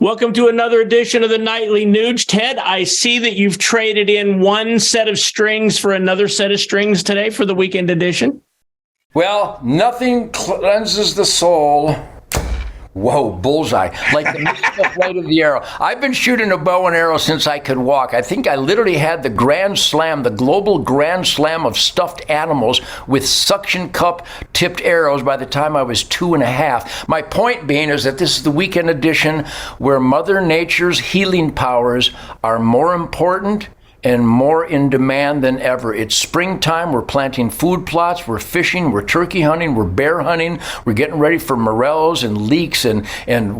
Welcome to another edition of the Nightly Nuge. Ted, I see that you've traded in one set of strings for another set of strings today for the weekend edition. Well, nothing cleanses the soul. Whoa, bullseye. Like the mystical flight of the arrow. I've been shooting a bow and arrow since I could walk. I think I literally had the Grand Slam, the global Grand Slam of stuffed animals with suction cup tipped arrows by the time I was 2.5. My point being is that this is the weekend edition where Mother Nature's healing powers are more important and more in demand than ever. It's springtime. We're planting food plots. We're fishing. We're turkey hunting. We're bear hunting. We're getting ready for morels and leeks and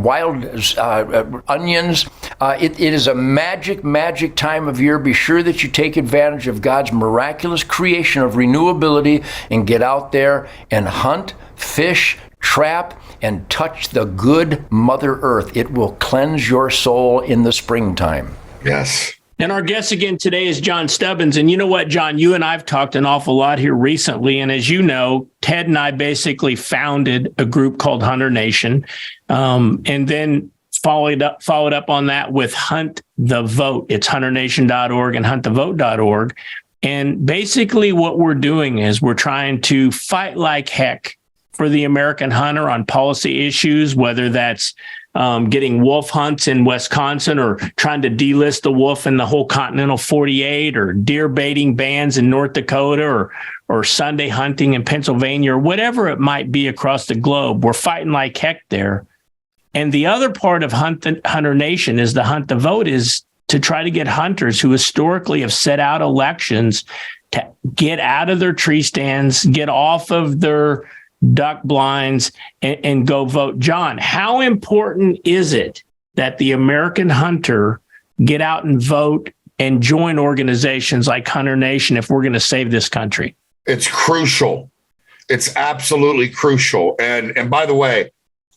wild onions. It is a magic time of year. Be sure that you take advantage of God's miraculous creation of renewability and get out there and hunt, fish, trap, and touch the good Mother Earth. It will cleanse your soul in the springtime. Yes. And our guest again today is John Stubbins. And you know what, John, you and I have talked an awful lot here recently. And as you know, Ted and I basically founded a group called Hunter Nation, and then followed up on that with Hunt the Vote. It's hunternation.org and huntthevote.org. And basically what we're doing is we're trying to fight like heck for the American hunter on policy issues, whether that's getting wolf hunts in Wisconsin or trying to delist the wolf in the whole continental 48 or deer baiting bans in North Dakota or Sunday hunting in Pennsylvania or whatever it might be across the globe. We're fighting like heck there. And the other part of Hunter Nation is the Hunt the Vote is to try to get hunters who historically have set out elections to get out of their tree stands, get off of their duck blinds and go vote. John, how important is it that the American hunter get out and vote and join organizations like Hunter Nation if we're going to save this country? It's crucial. It's absolutely crucial. And by the way,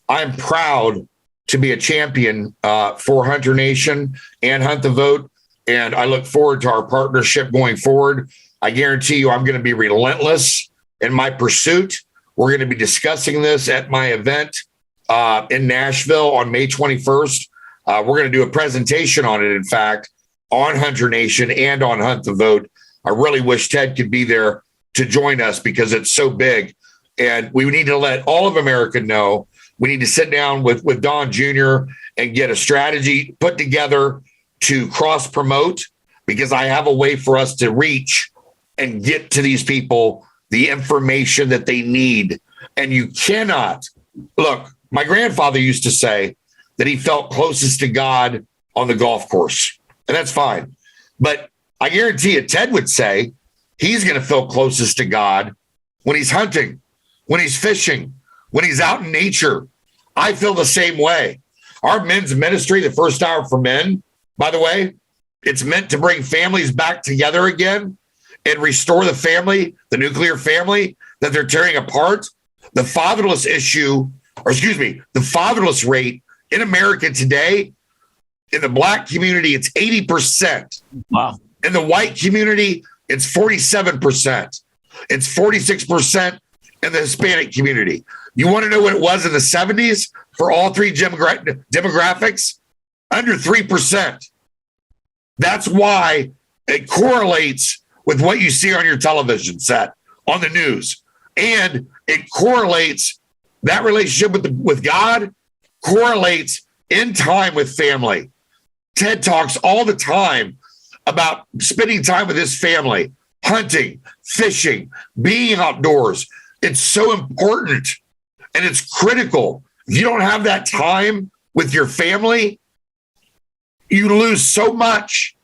I'm proud to be a champion for Hunter Nation and Hunt the Vote. And I look forward to our partnership going forward. I guarantee you I'm going to be relentless in my pursuit. We're going to be discussing this at my event in Nashville on May 21st. We're going to do a presentation on it, in fact, on Hunter Nation and on Hunt the Vote. I really wish Ted could be there to join us because it's so big. And we need to let all of America know. We need to sit down with Don Jr. and get a strategy put together to cross-promote, because I have a way for us to reach and get to these people the information that they need. And you cannot look, my grandfather used to say that he felt closest to God on the golf course, and that's fine. But I guarantee you, Ted would say he's going to feel closest to God when he's hunting, when he's fishing, when he's out in nature. I feel the same way. Our men's ministry, the First Hour for Men, by the way, it's meant to bring families back together again and restore the family, the nuclear family that they're tearing apart. The fatherless the fatherless rate in America today, in the Black community, it's 80%. Wow. In the white community, it's 47%. It's 46% in the Hispanic community. You want to know what it was in the 70s for all three demographics? Under 3%. That's why it correlates with what you see on your television set, on the news. And it correlates, that relationship with God correlates in time with family. Ted talks all the time about spending time with his family, hunting, fishing, being outdoors. It's so important and it's critical. If you don't have that time with your family, you lose so much.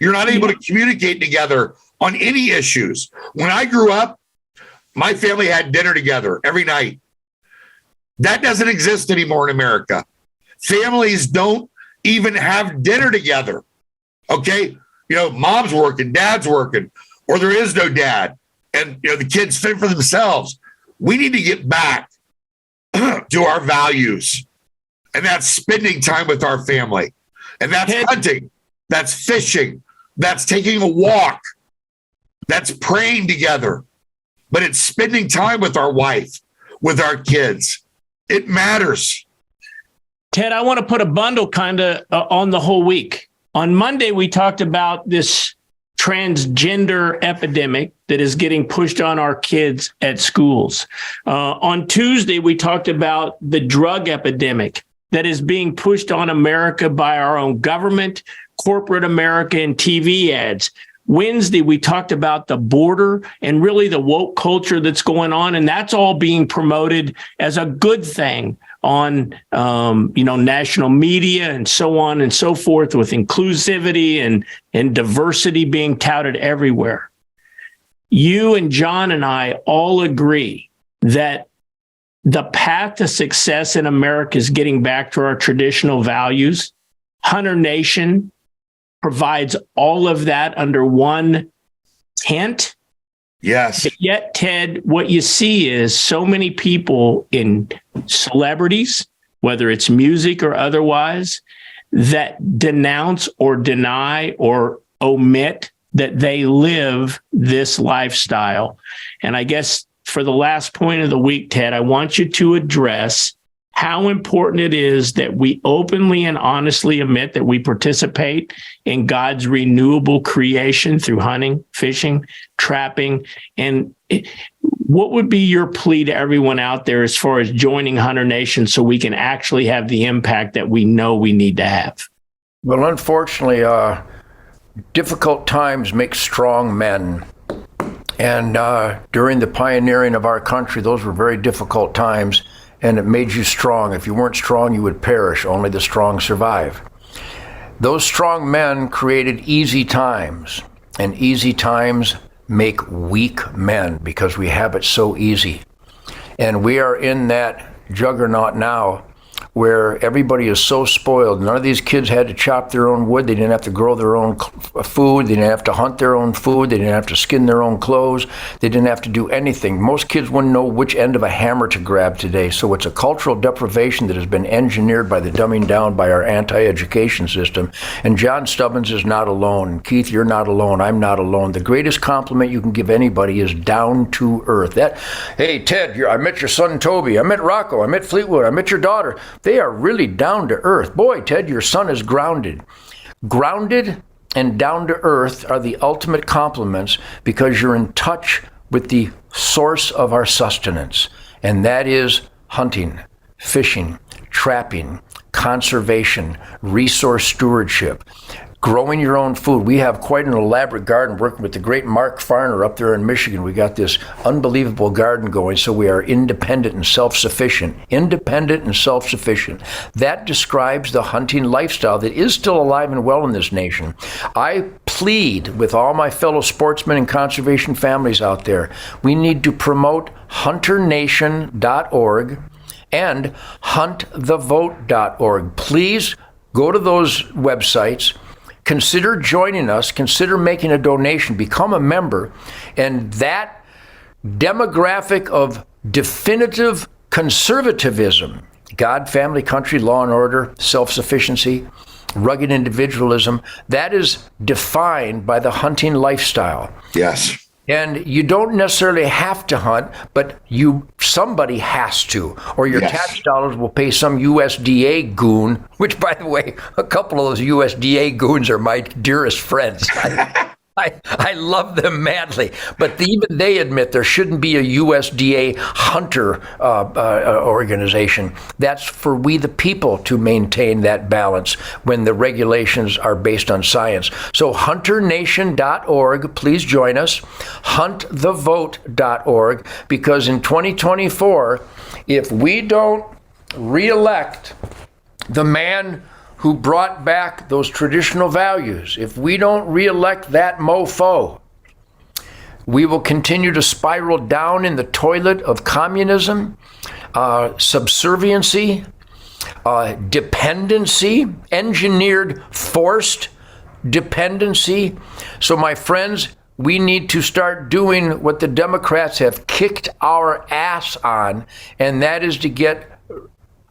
You're not able to communicate together on any issues. When I grew up, my family had dinner together every night. That doesn't exist anymore in America. Families don't even have dinner together. Okay? You know, mom's working, dad's working, or there is no dad. And, you know, the kids fend for themselves. We need to get back to our values. And that's spending time with our family. And that's hunting. That's fishing. That's taking a walk. That's praying together. But it's spending time with our wife, with our kids. It matters. Ted, I want to put a bundle kind of on the whole week. On Monday, we talked about this transgender epidemic that is getting pushed on our kids at schools. On Tuesday, we talked about the drug epidemic that is being pushed on America by our own government, corporate America, and TV ads. Wednesday, we talked about the border and really the woke culture that's going on, and that's all being promoted as a good thing on, national media and so on and so forth, with inclusivity and diversity being touted everywhere. You and John and I all agree that the path to success in America is getting back to our traditional values. Hunter Nation provides all of that under one tent. Yes. But yet, Ted, what you see is so many people in celebrities, whether it's music or otherwise, that denounce or deny or omit that they live this lifestyle. And I guess for the last point of the week, Ted, I want you to address how important it is that we openly and honestly admit that we participate in God's renewable creation through hunting, fishing, trapping. And what would be your plea to everyone out there as far as joining Hunter Nation so we can actually have the impact that we know we need to have? Well, unfortunately, difficult times make strong men. And during the pioneering of our country, those were very difficult times. And it made you strong. If you weren't strong, you would perish. Only the strong survive. Those strong men created easy times, and easy times make weak men because we have it so easy. And we are in that juggernaut now where everybody is so spoiled. None of these kids had to chop their own wood. They didn't have to grow their own food. They didn't have to hunt their own food. They didn't have to skin their own clothes. They didn't have to do anything. Most kids wouldn't know which end of a hammer to grab today. So it's a cultural deprivation that has been engineered by the dumbing down by our anti-education system. And John Stubbins is not alone. Keith, you're not alone. I'm not alone. The greatest compliment you can give anybody is down to earth. Hey, Ted, I met your son Toby. I met Rocco. I met Fleetwood. I met your daughter. They are really down to earth. Boy, Ted, your son is grounded. Grounded and down to earth are the ultimate compliments because you're in touch with the source of our sustenance. And that is hunting, fishing, trapping, conservation, resource stewardship, growing your own food. We have quite an elaborate garden working with the great Mark Farner up there in Michigan. We got this unbelievable garden going, so we are independent and self-sufficient. Independent and self-sufficient. That describes the hunting lifestyle that is still alive and well in this nation. I plead with all my fellow sportsmen and conservation families out there, we need to promote hunternation.org and huntthevote.org. Please go to those websites. Consider joining us, consider making a donation, become a member, and that demographic of definitive conservatism, God, family, country, law and order, self-sufficiency, rugged individualism, that is defined by the hunting lifestyle. Yes. And you don't necessarily have to hunt, but somebody has to, or your tax dollars will pay some USDA goon, which, by the way, a couple of those USDA goons are my dearest friends. I love them madly, but even they admit there shouldn't be a USDA hunter organization. That's for we the people to maintain that balance when the regulations are based on science. So hunternation.org, please join us. Huntthevote.org, because in 2024, if we don't reelect the man who brought back those traditional values, if we don't reelect that mofo, we will continue to spiral down in the toilet of communism, subserviency, dependency, engineered, forced dependency. So my friends, we need to start doing what the Democrats have kicked our ass on, and that is to get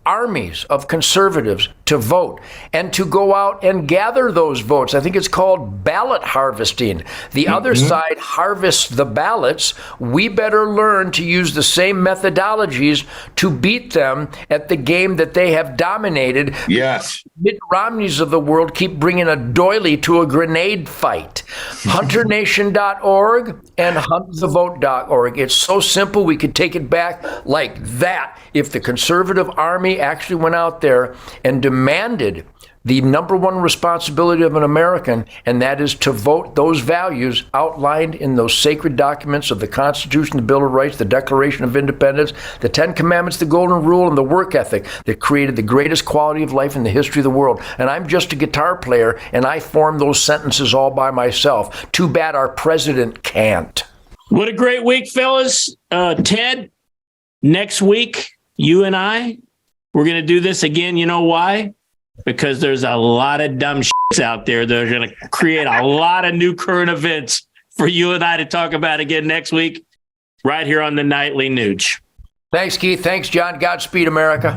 armies of conservatives to vote and to go out and gather those votes. I think it's called ballot harvesting. The other side harvests the ballots. We better learn to use the same methodologies to beat them at the game that they have dominated. Yes. Mitt Romneys of the world keep bringing a doily to a grenade fight. HunterNation.org and HuntTheVote.org. It's so simple, we could take it back like that if the conservative army actually went out there and demanded the number one responsibility of an American, and that is to vote those values outlined in those sacred documents of the Constitution, the Bill of Rights, the Declaration of Independence, the Ten Commandments, the Golden Rule, and the work ethic that created the greatest quality of life in the history of the world. And I'm just a guitar player, and I form those sentences all by myself. Too bad our president can't. What a great week, fellas. Ted, next week, you and I, we're going to do this again. You know why? Because there's a lot of dumb shits out there that are going to create a lot of new current events for you and I to talk about again next week, right here on the Nightly Nooch. Thanks, Keith. Thanks, John. Godspeed, America.